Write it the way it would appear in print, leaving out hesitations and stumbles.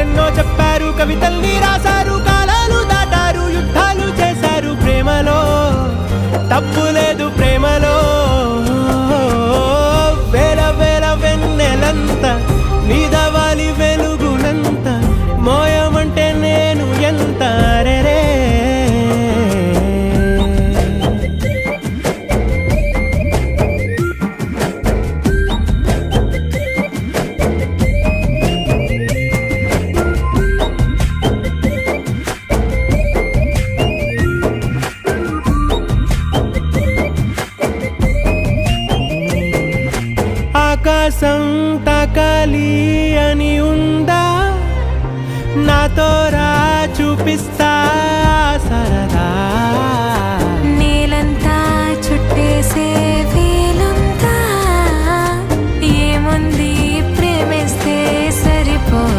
కథలెన్నో చెప్పారు, కవితల్ని రాశారు, కాలాలు దాటారు, యుద్ధాలు చేశారు. ప్రేమలో తప్పు లేదు, ప్రేమలో వేల వేల వెన్నెలంత నీదవాలి వెలుగునంత, మోయమంటే నేను ఎంత రే. ఆకాశం తాకాలి అని ఉందా, నాతో రా చూపిస్తా